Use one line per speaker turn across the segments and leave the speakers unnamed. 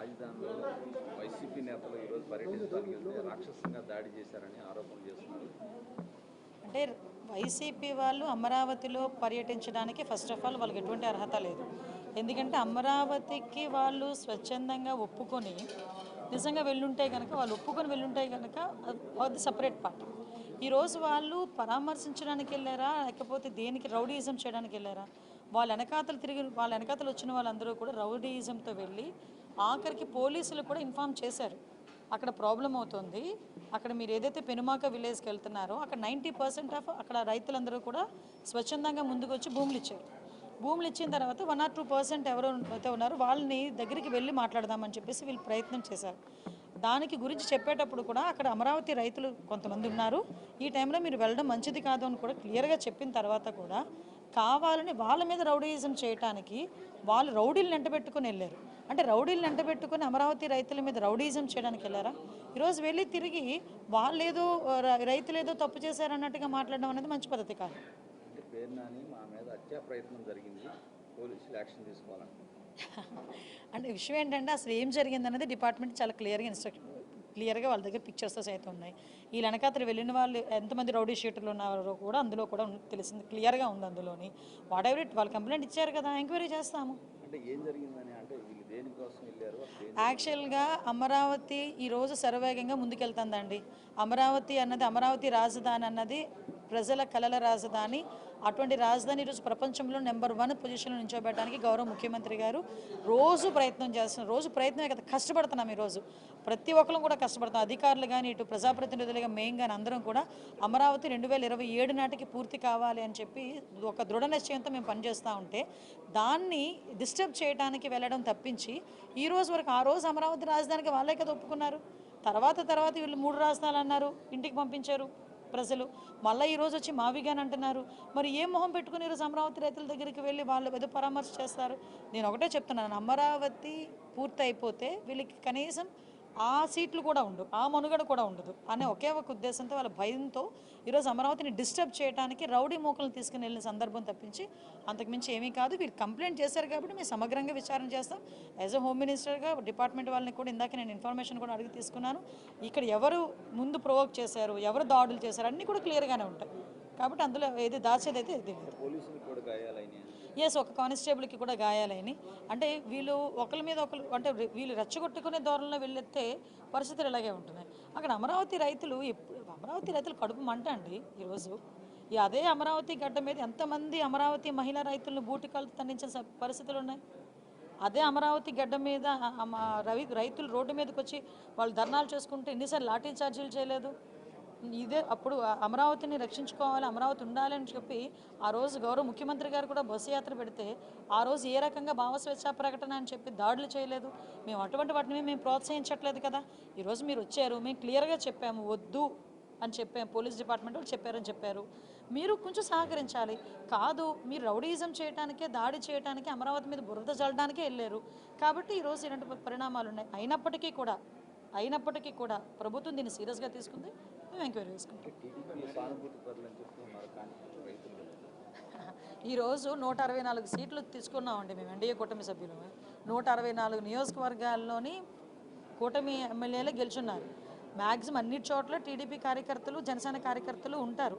రాజధానిలో వైసీపీ నేతలు ఈరోజు పర్యటించడానికి వెళ్తే రాక్షసంగా దాడి చేశారని ఆరోపణలు చేస్తున్నారు.
అంటే వైసీపీ వాళ్ళు అమరావతిలో పర్యటించడానికి ఫస్ట్ ఆఫ్ ఆల్ వాళ్ళకి ఎటువంటి అర్హత లేదు. ఎందుకంటే అమరావతికి వాళ్ళు స్వచ్ఛందంగా ఒప్పుకొని నిజంగా వెళ్ళుంటే కనుక వాళ్ళు ఒప్పుకొని వెళ్ళుంటే కనుక అది సపరేట్ పార్ట్. ఈరోజు వాళ్ళు పరామర్శించడానికి వెళ్ళారా లేకపోతే దేనికి రౌడీయిజం చేయడానికి వెళ్ళారా? వాళ్ళ వెనకాతలు వచ్చిన వాళ్ళందరూ కూడా రౌడీయిజంతో వెళ్ళి ఆఖరికి పోలీసులు కూడా ఇన్ఫామ్ చేశారు అక్కడ ప్రాబ్లం అవుతుంది, అక్కడ మీరు ఏదైతే పెనుమాక విలేజ్కి వెళ్తున్నారో అక్కడ 90% ఆఫ్ అక్కడ రైతులందరూ కూడా స్వచ్ఛందంగా ముందుకు వచ్చి భూములు ఇచ్చారు. భూములు ఇచ్చిన తర్వాత 1 or 2% ఎవరు అయితే ఉన్నారో వాళ్ళని దగ్గరికి వెళ్ళి మాట్లాడదామని చెప్పేసి వీళ్ళు ప్రయత్నం చేశారు. దానికి గురించి చెప్పేటప్పుడు కూడా అక్కడ అమరావతి రైతులు కొంతమంది ఉన్నారు, ఈ టైంలో మీరు వెళ్ళడం మంచిది కాదు అని కూడా క్లియర్గా చెప్పిన తర్వాత కూడా కావాలని వాళ్ళ మీద రౌడీయిజం చేయడానికి వాళ్ళు రౌడీలను వెంటబెట్టుకుని వెళ్ళారు. అంటే రౌడీలను వెంటబెట్టుకుని అమరావతి రైతుల మీద రౌడీయిజం చేయడానికి వెళ్ళారా? ఈరోజు వెళ్ళి తిరిగి వాళ్ళేదో రైతులేదో తప్పు చేశారన్నట్టుగా మాట్లాడడం అనేది మంచి పద్ధతి కాదు.
అంటే పేరు నాని మా మీద హత్యా ప్రయత్నం జరిగింది, పోలీసులు యాక్షన్ తీసుకోవాలంటే
అంటే విషయం ఏంటంటే అసలు ఏం జరిగిందనేది డిపార్ట్మెంట్ చాలా క్లియర్గా వాళ్ళ దగ్గర పిక్చర్స్తో సైతం ఉన్నాయి. ఈ వెనకాతలు వెళ్ళిన వాళ్ళు ఎంతమంది రౌడీ షీటర్లు ఉన్నారో కూడా అందులో కూడా తెలిసింది, క్లియర్గా ఉంది అందులోని. వాట్ ఎవర్ ఇట్, వాళ్ళు కంప్లైంట్ ఇచ్చారు కదా, ఎంక్వైరీ చేస్తాము.
అంటే ఏం జరిగిందని, అంటే వీళ్ళు దేనికోసం వెళ్ళారు?
యాక్చువల్గా అమరావతి ఈరోజు శరవేగంగా ముందుకెళ్తుందండి. అమరావతి రాజధాని అన్నది ప్రజల కలల రాజధాని. అటువంటి రాజధాని ఈరోజు ప్రపంచంలో నెంబర్ 1 పొజిషన్లో నిల్చోబెట్టడానికి గౌరవ ముఖ్యమంత్రి గారు రోజు ప్రయత్నం చేస్తున్నారు. రోజు ప్రయత్నమే కదా, కష్టపడుతున్నాం. ఈరోజు ప్రతి ఒక్కరు కూడా కష్టపడుతున్నాం, అధికారులు కానీ ఇటు ప్రజాప్రతినిధులుగా మేము కానీ అందరం కూడా అమరావతి 2027 నాటికి పూర్తి కావాలి అని చెప్పి ఒక దృఢ నిశ్చయంతో మేము పనిచేస్తూ ఉంటే దాన్ని డిస్టర్బ్ చేయడానికి వెళ్ళడం తప్పించి ఈ రోజు వరకు ఆ రోజు అమరావతి రాజధానికి వాళ్ళే కదా ఒప్పుకున్నారు. తర్వాత వీళ్ళు 3 రాజధానులు అన్నారు, ఇంటికి పంపించారు ప్రజలు. మళ్ళీ ఈరోజు వచ్చి మావిగాని అంటున్నారు. మరి ఏం మొహం పెట్టుకుని ఈరోజు అమరావతి రైతుల దగ్గరికి వెళ్ళి వాళ్ళు ఏదో పరామర్శ చేస్తారు? నేను ఒకటే చెప్తున్నాను, అమరావతి పూర్తి అయిపోతే వీళ్ళకి కనీసం ఆ సీట్లు కూడా ఉండవు, ఆ మనుగడ కూడా ఉండదు అనే ఒకే ఒక ఉద్దేశంతో వాళ్ళ భయంతో ఈరోజు అమరావతిని డిస్టర్బ్ చేయడానికి రౌడీ మూకలను తీసుకుని వెళ్ళిన సందర్భం తప్పించి అంతకుమించి ఏమీ కాదు. వీళ్ళు కంప్లైంట్ చేశారు కాబట్టి మేము సమగ్రంగా విచారణ చేస్తాం. యాజ్ అ హోమ్ మినిస్టర్గా డిపార్ట్మెంట్ వాళ్ళని కూడా ఇందాక నేను ఇన్ఫర్మేషన్ కూడా అడిగి తీసుకున్నాను. ఇక్కడ ఎవరు ముందు ప్రొవోక్ చేశారు, ఎవరు దాడులు చేశారు అన్నీ కూడా క్లియర్గానే ఉంటాయి. కాబట్టి అందులో ఏది దాచేది అయితే ఇది ఒక కానిస్టేబుల్కి కూడా గాయాలైనాయి. అంటే వీళ్ళు ఒకరి మీద ఒకరు అంటే వీళ్ళు రెచ్చగొట్టుకునే ధోరణిలో వెళ్ళెత్తే పరిస్థితులు ఇలాగే ఉంటున్నాయి. అక్కడ అమరావతి రైతులు కడుపు మంట అండి. ఈరోజు అదే అమరావతి గడ్డ మీద ఎంతమంది అమరావతి మహిళా రైతులను బూటికాలతో తన్నించిన పరిస్థితులు ఉన్నాయి. అదే అమరావతి గడ్డ మీద రైతులు రోడ్డు మీదకి వచ్చి వాళ్ళు ధర్నాలు చేసుకుంటే ఎన్నిసార్లు లాఠీ ఛార్జీలు చేయలేదు? ఇదే అప్పుడు అమరావతిని రక్షించుకోవాలి, అమరావతి ఉండాలని చెప్పి ఆ రోజు గౌరవ ముఖ్యమంత్రి గారు కూడా బస్సు యాత్ర పెడితే ఆ రోజు ఏ రకంగా భావస్వేచ్ఛా ప్రకటన అని చెప్పి దాడులు చేయలేదు. మేము అటువంటి వాటిని మేము ప్రోత్సహించట్లేదు కదా. ఈరోజు మీరు వచ్చారు, మేము క్లియర్గా చెప్పాము వద్దు అని చెప్పాము, పోలీస్ డిపార్ట్మెంట్ వాళ్ళు చెప్పారు. మీరు కొంచెం సహకరించాలి. కాదు, మీరు రౌడీయిజం చేయడానికే, దాడి చేయడానికి, అమరావతి మీద బురద చల్లడానికే వెళ్ళారు. కాబట్టి ఈరోజు ఇలాంటి పరిణామాలు ఉన్నాయి. అయినప్పటికీ కూడా ప్రభుత్వం దీన్ని సీరియస్గా తీసుకుంది, మేము ఎంక్వైరీ చేసుకుంటాం. ఈరోజు 164 సీట్లు తీసుకున్నామండి మేము, ఎన్డీఏ కూటమి సభ్యులు. 164 నియోజకవర్గాల్లోని కూటమి ఎమ్మెల్యేలే గెలుచున్నారు. మ్యాక్సిమం అన్ని చోట్ల టీడీపీ కార్యకర్తలు, జనసేన కార్యకర్తలు ఉంటారు,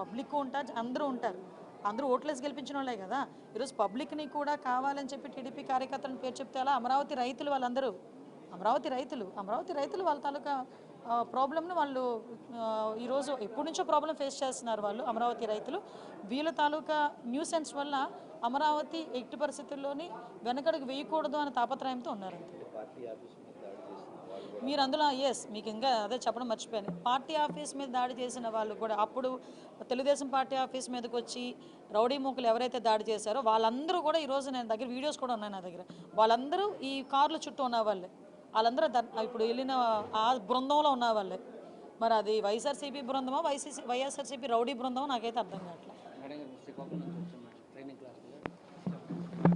పబ్లిక్ ఉంటారు, అందరూ ఓట్లేసి గెలిపించిన వాళ్ళే కదా. ఈరోజు పబ్లిక్ని కూడా కావాలని చెప్పి టీడీపీ కార్యకర్తలను పేరు చెప్తే అలా అమరావతి రైతులు వాళ్ళందరూ అమరావతి రైతులు వాళ్ళ తాలూకా ప్రాబ్లమ్ను వాళ్ళు ఈరోజు ఎప్పటి నుంచో ప్రాబ్లం ఫేస్ చేస్తున్నారు. వాళ్ళు అమరావతి రైతులు వీళ్ళ తాలూకా న్యూసెన్స్ వల్ల అమరావతి ఎట్టి పరిస్థితుల్లోని వెనకడుగు వేయకూడదు అనే తాపత్రయంతో ఉన్నారు. మీరు అందులో మీకు ఇంకా అదే చెప్పడం మర్చిపోయాను, పార్టీ ఆఫీస్ మీద దాడి చేసిన వాళ్ళు కూడా అప్పుడు తెలుగుదేశం పార్టీ ఆఫీస్ మీదకి వచ్చి రౌడీ మూకలు ఎవరైతే దాడి చేశారో వాళ్ళందరూ కూడా ఈరోజు నేను దగ్గర వీడియోస్ కూడా ఉన్నాయి నా దగ్గర. వాళ్ళందరూ ఈ కార్ల చుట్టూ ఉన్న వాళ్ళే, వాళ్ళందరూ ఇప్పుడు వెళ్ళిన ఆ బృందంలో ఉన్న వాళ్ళే. మరి అది వైఎస్ఆర్సీపీ బృందమో వైఎస్ఆర్సీపీ రౌడీ బృందమో నాకైతే అర్థం కావట్లేదు.